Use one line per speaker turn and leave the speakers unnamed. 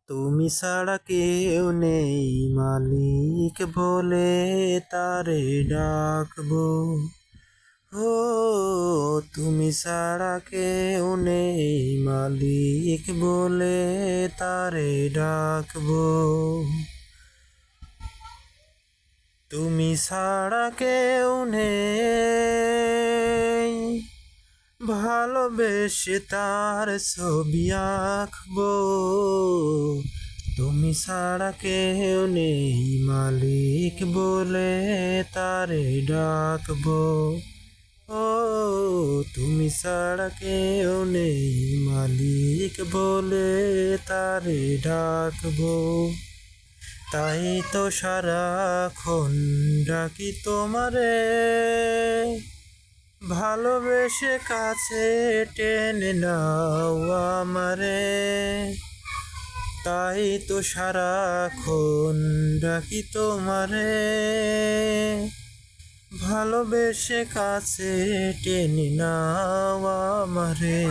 তুমি ছাড়া কেউ নেই মালিক বলে তারে ডাকবো। ও তুমি ছাড়া কেউ নেই মালিক বলে তারে ডাকবো। তুমি ছাড়া কেউ নেই ভালোবেসে তার ছবি আঁকবো। তুমি ছাড়া কেউ নেই মালিক বলে তারে ডাকবো। ও তুমি ছাড়া কেউ নেই মালিক বলে তারে ডাকবো। তাই তো সারাক্ষণ ডাকি তোমারে, ভালোবেসে কাছে টেনে নাও আমারে। তাই তো সারাক্ষণ ডাকি তোমারে, ভালোবেসে কাছে টেনে নাও আমারে।